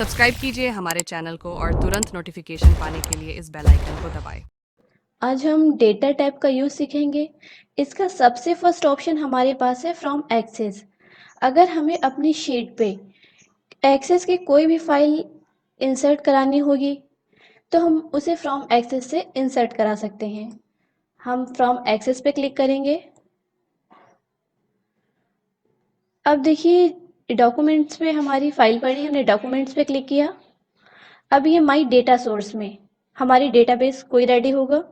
Subscribe कीजिए हमारे channel को और तुरंत नोटिफिकेशन पाने के लिए इस बेल आइकन को दबाएं। आज हम डेटा टाइप का यूज़ सीखेंगे। इसका सबसे फर्स्ट ऑप्शन हमारे पास है फ्रॉम एक्सेस। अगर हमें अपनी शीट पे एक्सेस की कोई भी फाइल इंसर्ट करानी होगी तो हम उसे फ्रॉम एक्सेस से इंसर्ट करा सकते हैं। हम फ्रॉम एक्सेस पे क्लिक करेंगे। अब देखिए डॉक्यूमेंट्स में हमारी फाइल पड़ी, हमने डॉक्यूमेंट्स पे क्लिक किया। अब ये माई डेटा सोर्स में हमारी डेटाबेस कोई रेडी होगा।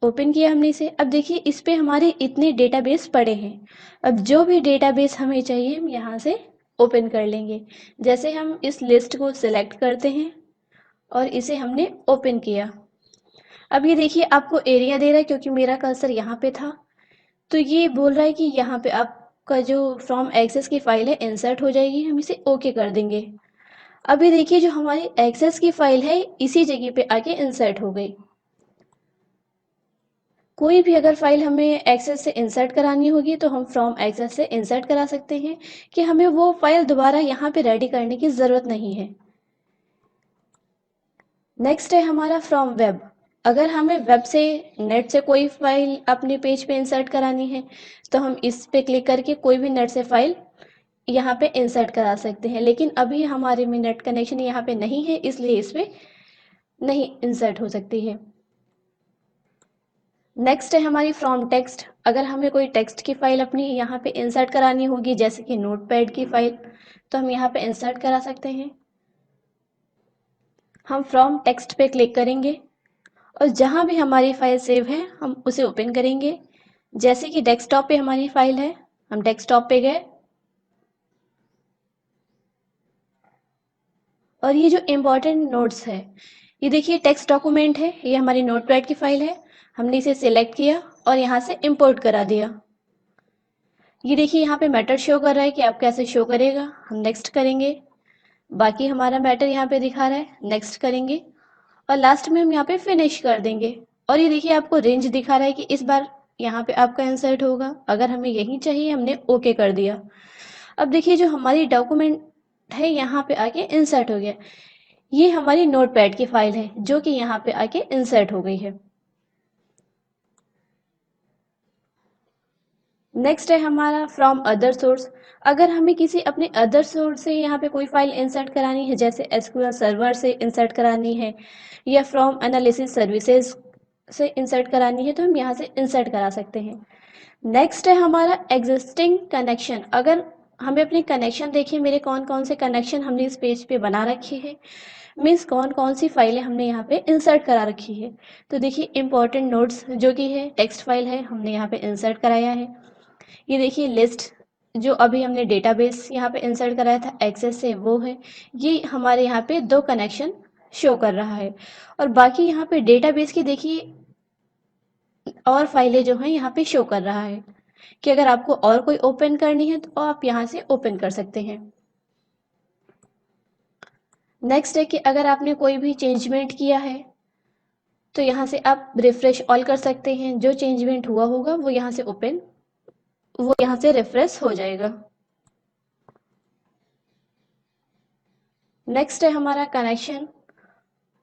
ओपन किया हमने इसे। अब देखिए इस पे हमारे इतने डेटाबेस पड़े हैं। अब जो भी डेटाबेस हमें चाहिए हम यहाँ से ओपन कर लेंगे। जैसे हम इस लिस्ट को सिलेक्ट करते हैं और इसे हमने ओपन किया। अब ये देखिए आपको एरिया दे रहा है क्योंकि मेरा कर्सर यहाँ पे था, तो ये बोल रहा है कि यहाँ पे आपका जो फ्रॉम एक्सेस की फाइल है इंसर्ट हो जाएगी। हम इसे ओके कर देंगे। अभी देखिए जो हमारी एक्सेस की फाइल है इसी जगह पे आके इंसर्ट हो गई। कोई भी अगर फाइल हमें एक्सेस से इंसर्ट करानी होगी तो हम फ्रॉम एक्सेस से इंसर्ट करा सकते हैं कि हमें वो फाइल दोबारा यहाँ पे रेडी करने की ज़रूरत नहीं है। नेक्स्ट है हमारा फ्रॉम वेब। अगर हमें वेब से नेट से कोई फाइल अपने पेज पे इंसर्ट करानी है तो हम इस पे क्लिक करके कोई भी नेट से फाइल यहाँ पे इंसर्ट करा सकते हैं, लेकिन अभी हमारे में नेट कनेक्शन यहाँ पे नहीं है इसलिए इस पे नहीं इंसर्ट हो सकती है। नेक्स्ट है हमारी फ्रॉम टेक्स्ट। अगर हमें कोई टेक्स्ट की फाइल अपनी यहाँ पे इंसर्ट करानी होगी जैसे कि नोटपैड की फाइल, तो हम यहाँ पे इंसर्ट करा सकते हैं। हम फ्रॉम टेक्स्ट पे क्लिक करेंगे और जहाँ भी हमारी फाइल सेव है हम उसे ओपन करेंगे। जैसे कि डेस्कटॉप पे हमारी फाइल है, हम डेस्कटॉप पे गए और ये जो इम्पोर्टेंट नोट्स है, ये देखिए टेक्स्ट डॉक्यूमेंट है, ये हमारी नोटपैड की फाइल है। हमने इसे सिलेक्ट किया और यहाँ से इम्पोर्ट करा दिया। ये देखिए यहाँ पे मैटर शो कर रहा है कि आप कैसे शो करेगा। हम नेक्स्ट करेंगे। बाकी हमारा मैटर यहाँ पे दिखा रहा है, नेक्स्ट करेंगे और लास्ट में हम यहाँ पे फिनिश कर देंगे। और ये देखिए आपको रेंज दिखा रहा है कि इस बार यहाँ पे आपका इंसर्ट होगा। अगर हमें यही चाहिए हमने ओके कर दिया। अब देखिए जो हमारी डॉक्यूमेंट है यहाँ पे आके इंसर्ट हो गया। ये हमारी नोटपैड की फाइल है जो कि यहाँ पे आके इंसर्ट हो गई है। नेक्स्ट है हमारा फ्रॉम अदर सोर्स। अगर हमें किसी अपने अदर सोर्स से यहाँ पे कोई फाइल इंसर्ट करानी है जैसे एसक्यूएल सर्वर से इंसर्ट करानी है या फ्रॉम एनालिसिस सर्विसेज से इंसर्ट करानी है तो हम यहाँ से इंसर्ट करा सकते हैं। नेक्स्ट है हमारा एग्जिस्टिंग कनेक्शन। अगर हमें अपने कनेक्शन देखिए मेरे कौन कौन से कनेक्शन हमने इस पेज पे बना रखे हैं, मीन्स कौन कौन सी फाइलें हमने यहाँ पे इंसर्ट करा रखी है। तो देखिए इंपॉर्टेंट नोट्स जो कि है टेक्स्ट फाइल है हमने यहाँ पे इंसर्ट कराया है। ये देखिए लिस्ट जो अभी हमने डेटाबेस यहाँ पे इंसर्ट कराया था एक्सेस से वो है। ये हमारे यहाँ पे दो कनेक्शन शो कर रहा है। और बाकी यहाँ पे डेटाबेस की देखिए और फाइलें जो हैं यहाँ पे शो कर रहा है कि अगर आपको और कोई ओपन करनी है तो आप यहाँ से ओपन कर सकते हैं। नेक्स्ट है कि अगर आपने कोई भी चेंजमेंट किया है तो यहाँ से आप रिफ्रेश ऑल कर सकते हैं। जो चेंजमेंट हुआ होगा वो यहाँ से रिफ्रेश हो जाएगा। नेक्स्ट है हमारा कनेक्शन।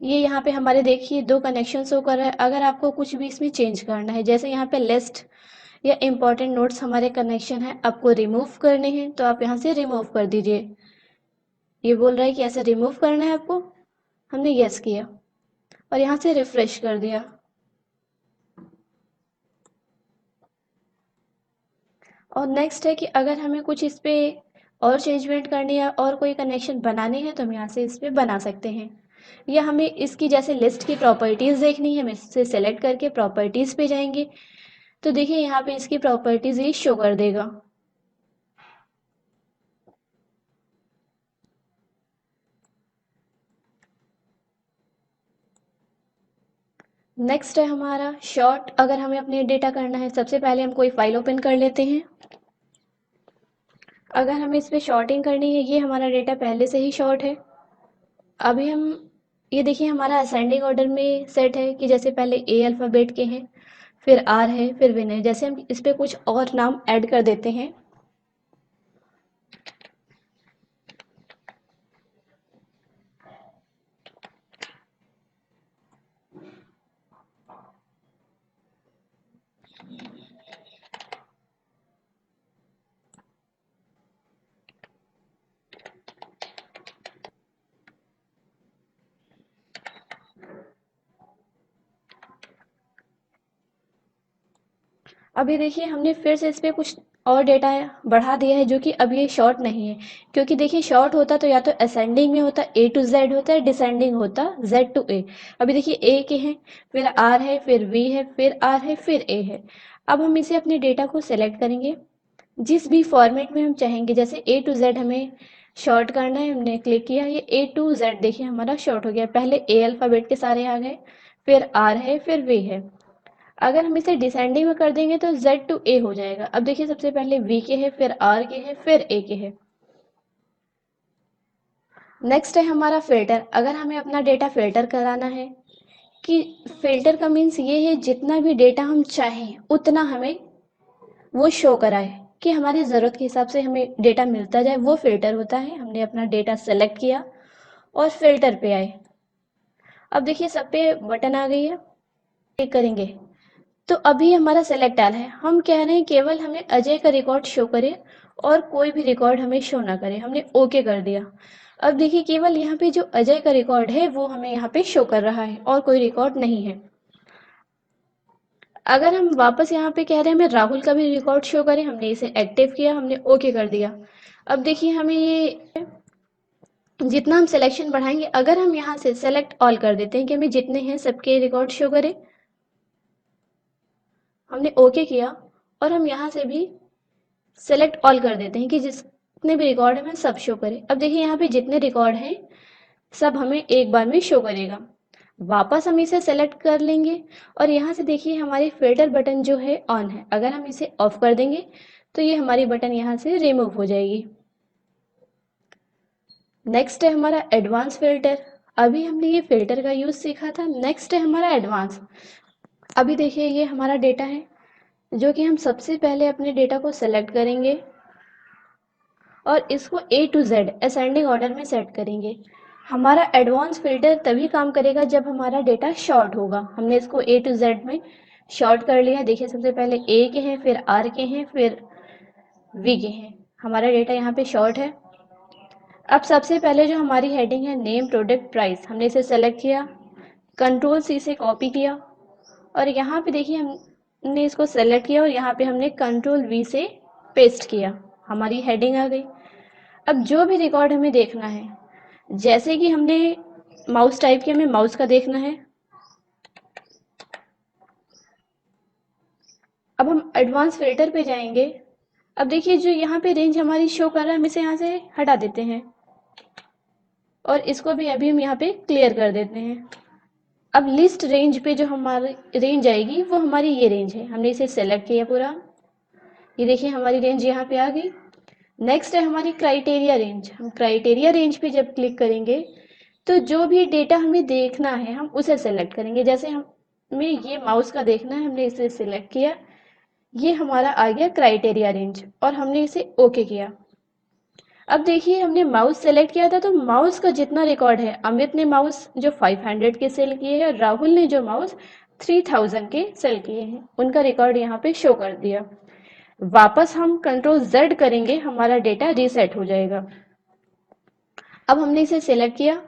ये यहाँ पे हमारे देखिए दो कनेक्शन शो कर रहा है। अगर आपको कुछ भी इसमें चेंज करना है जैसे यहाँ पे लिस्ट या इम्पोर्टेंट नोट्स हमारे कनेक्शन है, आपको रिमूव करने हैं तो आप यहाँ से रिमूव कर दीजिए। ये बोल रहा है कि ऐसे रिमूव करना है आपको, हमने यस किया और यहाँ से रिफ्रेश कर दिया। और नेक्स्ट है कि अगर हमें कुछ इस पे और चेंजमेंट करनी है और कोई कनेक्शन बनानी है तो हम यहाँ से इस पे बना सकते हैं। या हमें इसकी जैसे लिस्ट की प्रॉपर्टीज़ देखनी है, हम इससे सेलेक्ट करके प्रॉपर्टीज़ पे जाएंगे तो देखिए यहाँ पे इसकी प्रॉपर्टीज़ ये शो कर देगा। नेक्स्ट है हमारा शॉर्ट। अगर हमें अपने डेटा करना है सबसे पहले हम कोई फाइल ओपन कर लेते हैं। अगर हमें इस पर शॉर्टिंग करनी है, ये हमारा डेटा पहले से ही शॉर्ट है। अभी हम ये देखिए हमारा असेंडिंग ऑर्डर में सेट है कि जैसे पहले ए अल्फ़ाबेट के हैं, फिर आर है, फिर विनय। जैसे हम इस पर कुछ और नाम ऐड कर देते हैं। अभी देखिए हमने फिर से इस पे कुछ और डेटा बढ़ा दिया है जो कि अब ये शॉर्ट नहीं है, क्योंकि देखिए शॉर्ट होता तो या तो असेंडिंग में होता ए टू जेड होता है, डिसेंडिंग होता जेड टू ए। अभी देखिए ए के हैं, फिर आर है, फिर वी है, फिर आर है, फिर ए है। अब हम इसे अपने डेटा को सेलेक्ट करेंगे जिस भी फॉर्मेट में हम चाहेंगे, जैसे ए टू जेड हमें शॉर्ट करना है, हमने क्लिक किया, ये ए टू जेड देखिए हमारा शॉर्ट हो गया। पहले ए अल्फ़ाबेट के सारे आ गए, फिर आर है, फिर वी है। अगर हम इसे डिसेंडिंग में कर देंगे तो जेड टू ए हो जाएगा। अब देखिए सबसे पहले वी के है, फिर आर के है, फिर ए के है। नेक्स्ट है हमारा फिल्टर। अगर हमें अपना डेटा फिल्टर कराना है, कि फिल्टर का मीन्स ये है जितना भी डेटा हम चाहें उतना हमें वो शो कराए, कि हमारी ज़रूरत के हिसाब से हमें डेटा मिलता जाए, वो फिल्टर होता है। हमने अपना डेटा सेलेक्ट किया और फिल्टर पे आए। अब देखिए सब पे बटन आ गई है, क्लिक करेंगे तो अभी हमारा सेलेक्ट आया है। हम कह रहे हैं केवल हमें अजय का रिकॉर्ड शो करे और कोई भी रिकॉर्ड हमें शो ना करे। हमने ओके कर दिया। अब देखिए केवल यहाँ पे जो अजय का रिकॉर्ड है वो हमें यहाँ पे शो कर रहा है और कोई रिकॉर्ड नहीं है। अगर हम वापस यहाँ पे कह रहे हैं हमें राहुल का भी रिकॉर्ड शो करें, हमने इसे एक्टिव किया, हमने ओके कर दिया। अब देखिए हमें ये जितना हम सिलेक्शन बढ़ाएंगे, अगर हम यहाँ से सेलेक्ट ऑल कर देते हैं कि हमें जितने हैं सबके रिकॉर्ड शो करें, हमने ओके किया और हम यहाँ से भी सेलेक्ट ऑल कर देते हैं कि जितने भी रिकॉर्ड हैं सब शो करें। अब देखिए यहाँ पे जितने रिकॉर्ड हैं सब हमें एक बार में शो करेगा। वापस हम इसे सेलेक्ट कर लेंगे और यहाँ से देखिए हमारी फिल्टर बटन जो है ऑन है। अगर हम इसे ऑफ कर देंगे तो ये हमारी बटन यहाँ से रिमूव हो जाएगी। नेक्स्ट है हमारा एडवांस फिल्टर। अभी हमने ये फिल्टर का यूज़ सीखा था। नेक्स्ट है हमारा एडवांस। अभी देखिए ये हमारा डेटा है जो कि हम सबसे पहले अपने डेटा को सेलेक्ट करेंगे और इसको ए टू जेड असेंडिंग ऑर्डर में सेट करेंगे। हमारा एडवांस फिल्टर तभी काम करेगा जब हमारा डेटा शॉर्ट होगा। हमने इसको ए टू जेड में शॉर्ट कर लिया। देखिए सबसे पहले ए के हैं, फिर आर के हैं, फिर वी के हैं। हमारा डेटा यहाँ पे शॉर्ट है। अब सबसे पहले जो हमारी हेडिंग है नेम प्रोडक्ट प्राइस, हमने इसे सेलेक्ट किया, कंट्रोल सी से कॉपी किया और यहाँ पे देखिए हमने इसको सेलेक्ट किया और यहाँ पे हमने कंट्रोल वी से पेस्ट किया। हमारी हेडिंग आ गई। अब जो भी रिकॉर्ड हमें देखना है, जैसे कि हमने माउस टाइप किया, हमें माउस का देखना है। अब हम एडवांस फिल्टर पे जाएंगे। अब देखिए जो यहाँ पे रेंज हमारी शो कर रहा है, हम इसे यहाँ से हटा देते हैं और इसको भी अभी हम यहाँ पे क्लियर कर देते हैं। अब लिस्ट रेंज पे जो हमारी रेंज आएगी वो हमारी ये रेंज है। हमने इसे सेलेक्ट किया पूरा। ये देखिए हमारी रेंज यहाँ पे आ गई। नेक्स्ट है हमारी क्राइटेरिया रेंज। हम क्राइटेरिया रेंज पे जब क्लिक करेंगे तो जो भी डेटा हमें देखना है हम उसे सेलेक्ट करेंगे। जैसे हमें ये माउस का देखना है, हमने इसे सिलेक्ट किया, ये हमारा आ गया क्राइटेरिया रेंज और हमने इसे ओके किया। अब देखिए हमने माउस सेलेक्ट किया था तो माउस का जितना रिकॉर्ड है, अमित ने माउस जो 500 के सेल किए हैं, राहुल ने जो माउस 3000 के सेल किए हैं, उनका रिकॉर्ड यहाँ पे शो कर दिया। वापस हम कंट्रोल जेड करेंगे, हमारा डेटा रीसेट हो जाएगा। अब हमने इसे सेलेक्ट किया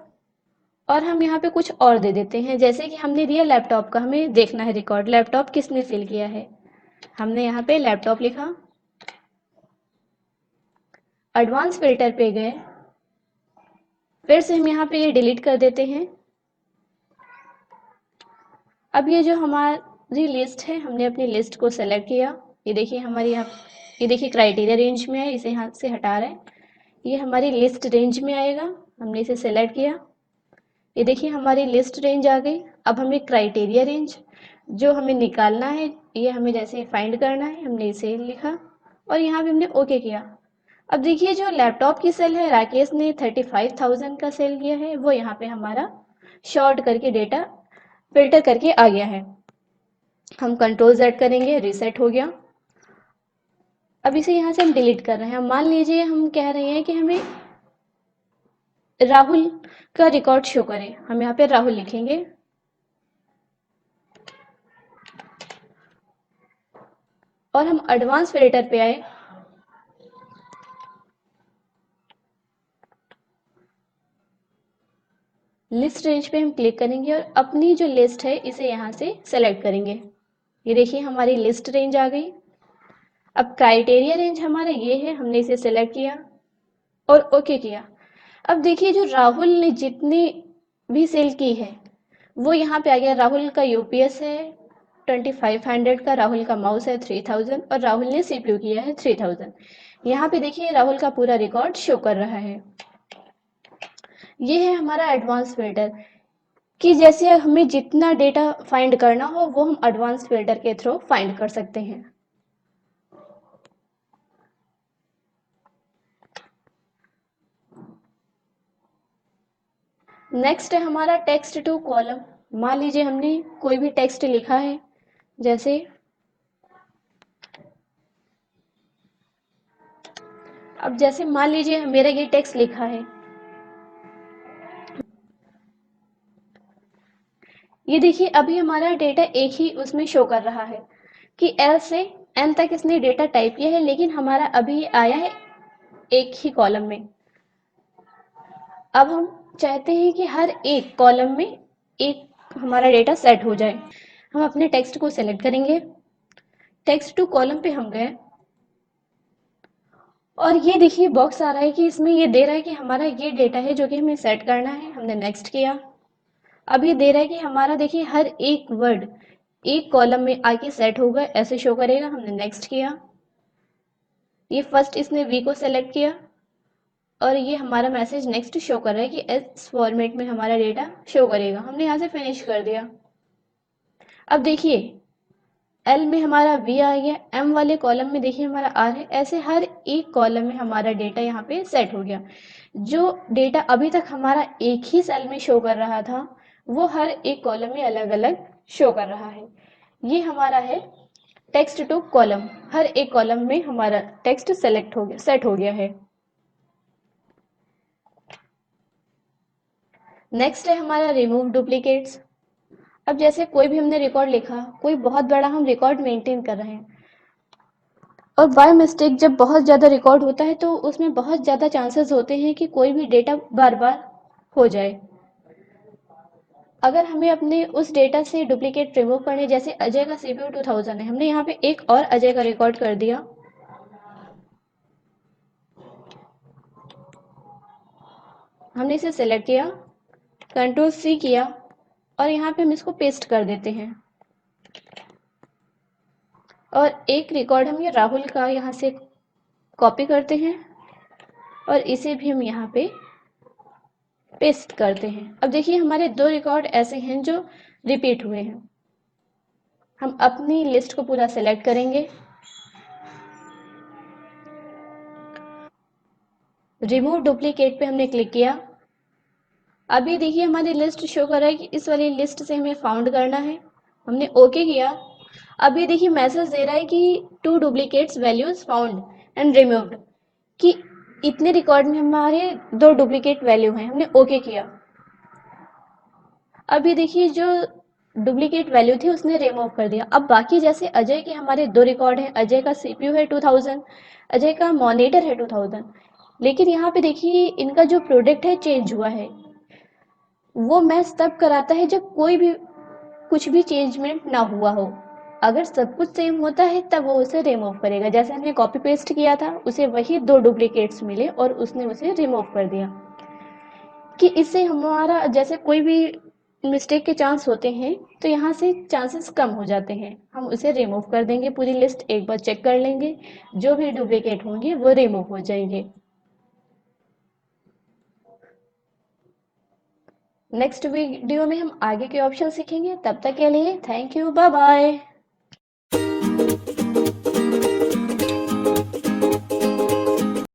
और हम यहाँ पे कुछ और दे देते हैं। जैसे कि हमने दिया लैपटॉप का, हमें देखना है रिकॉर्ड लैपटॉप किसने सेल किया है। हमने यहाँ पे लैपटॉप लिखा। एडवांस फिल्टर पे गए, फिर से हम यहाँ पे ये डिलीट कर देते हैं। अब ये जो हमारी लिस्ट है, हमने अपनी लिस्ट को सेलेक्ट किया। ये देखिए हमारी यहाँ, ये देखिए क्राइटेरिया रेंज में है, इसे यहाँ से हटा रहे हैं, ये हमारी लिस्ट रेंज में आएगा। हमने इसे सेलेक्ट किया, ये देखिए हमारी लिस्ट रेंज आ गई। अब हमें क्राइटेरिया रेंज जो हमें निकालना है, ये हमें जैसे फाइंड करना है, हमने इसे लिखा और यहाँ पे हमने ओके किया। अब देखिए जो लैपटॉप की सेल है, राकेश ने 35,000 का सेल किया है, वो यहाँ पे हमारा शॉर्ट करके डेटा फिल्टर करके आ गया है। हम कंट्रोल जेड करेंगे, रीसेट हो गया। अब इसे यहाँ से हम डिलीट कर रहे हैं। मान लीजिए हम कह रहे हैं कि हमें राहुल का रिकॉर्ड शो करें, हम यहाँ पे राहुल लिखेंगे और हम एडवांस फिल्टर पे आए। लिस्ट रेंज पे हम क्लिक करेंगे और अपनी जो लिस्ट है इसे यहाँ से सेलेक्ट करेंगे। ये देखिए हमारी लिस्ट रेंज आ गई। अब क्राइटेरिया रेंज हमारा ये है, हमने इसे सेलेक्ट किया और ओके किया। अब देखिए जो राहुल ने जितनी भी सेल की है वो यहाँ पे आ गया। राहुल का यूपीएस है 2500 का, राहुल का माउस है 3000 और राहुल ने सीपीयू किया है 3000। यहाँ पे देखिए राहुल का पूरा रिकॉर्ड शो कर रहा है। ये है हमारा एडवांस फिल्टर कि जैसे हमें जितना डेटा फाइंड करना हो वो हम एडवांस फिल्टर के थ्रू फाइंड कर सकते हैं। नेक्स्ट है हमारा टेक्स्ट टू कॉलम। मान लीजिए हमने कोई भी टेक्स्ट लिखा है, जैसे अब जैसे मान लीजिए मेरा ये टेक्स्ट लिखा है, ये देखिए अभी हमारा डेटा एक ही उसमें शो कर रहा है कि एल से एन तक इसने डेटा टाइप किया है, लेकिन हमारा अभी आया है एक ही कॉलम में। अब हम चाहते हैं कि हर एक कॉलम में एक हमारा डेटा सेट हो जाए। हम अपने टेक्स्ट को सेलेक्ट करेंगे, टेक्स्ट टू कॉलम पे हम गए और ये देखिए बॉक्स आ रहा है कि इसमें ये दे रहा है कि हमारा ये डेटा है जो कि हमें सेट करना है। हमने नेक्स्ट किया। अब ये दे रहा है कि हमारा देखिए हर एक वर्ड एक कॉलम में आके सेट होगा, ऐसे शो करेगा। हमने नेक्स्ट किया। ये फर्स्ट इसने वी को सेलेक्ट किया और ये हमारा मैसेज नेक्स्ट शो कर रहा है कि इस फॉर्मेट में हमारा डेटा शो करेगा। हमने यहाँ से फिनिश कर दिया। अब देखिए एल में हमारा वी आ गया, एम वाले कॉलम में देखिए हमारा आर है। ऐसे हर एक कॉलम में हमारा डेटा यहाँ पे सेट हो गया। जो डेटा अभी तक हमारा एक ही सेल में शो कर रहा था वो हर एक कॉलम में अलग अलग शो कर रहा है। ये हमारा है टेक्स्ट टू कॉलम। हर एक कॉलम में हमारा टेक्स्ट सेलेक्ट हो गया, सेट हो गया है। नेक्स्ट है हमारा रिमूव डुप्लीकेट्स। अब जैसे कोई भी हमने रिकॉर्ड लिखा, कोई बहुत बड़ा हम रिकॉर्ड मेंटेन कर रहे हैं और बाय मिस्टेक जब बहुत ज़्यादा रिकॉर्ड होता है तो उसमें बहुत ज़्यादा चांसेस होते हैं कि कोई भी डेटा बार बार हो जाए। अगर हमें अपने उस डेटा से डुप्लीकेट रिमूव करने, जैसे अजय का सीपीयू 2000 है, हमने यहाँ पे एक और अजय का रिकॉर्ड कर दिया। हमने इसे सेलेक्ट किया, कंट्रोल सी किया और यहाँ पे हम इसको पेस्ट कर देते हैं। और एक रिकॉर्ड हम ये राहुल का यहाँ से कॉपी करते हैं और इसे भी हम यहाँ पे पेस्ट करते हैं। अब देखिए हमारे दो रिकॉर्ड ऐसे हैं जो रिपीट हुए हैं। हम अपनी लिस्ट को पूरा सेलेक्ट करेंगे, रिमूव डुप्लीकेट पे हमने क्लिक किया। अभी देखिए हमारी लिस्ट शो कर रहा है कि इस वाली लिस्ट से हमें फाउंड करना है। हमने ओके किया। अभी देखिए मैसेज दे रहा है कि two duplicates values found and removed, कि इतने रिकॉर्ड में हमारे दो डुप्लीकेट वैल्यू हैं। हमने ओके किया। अभी देखिए जो डुप्लीकेट वैल्यू थी उसने रिमूव कर दिया। अब बाकी जैसे अजय के हमारे दो रिकॉर्ड हैं, अजय का सीपीयू है 2000, अजय का मॉनिटर है 2000, लेकिन यहाँ पे देखिए इनका जो प्रोडक्ट है चेंज हुआ है। वो मैच तब कराता है जब कोई भी कुछ भी चेंजमेंट ना हुआ हो। अगर सब कुछ सेम होता है तब वो उसे रिमूव करेगा। जैसे हमने कॉपी पेस्ट किया था, उसे वही दो डुप्लीकेट्स मिले और उसने उसे रिमूव कर दिया। कि इससे हमारा जैसे कोई भी मिस्टेक के चांस होते हैं तो यहाँ से चांसेस कम हो जाते हैं। हम उसे रिमूव कर देंगे। पूरी लिस्ट एक बार चेक कर लेंगे, जो भी डुप्लीकेट होंगे वो रिमूव हो जाएंगे। नेक्स्ट वीडियो में हम आगे के ऑप्शन सीखेंगे। तब तक के लिए थैंक यू, बाय बाय।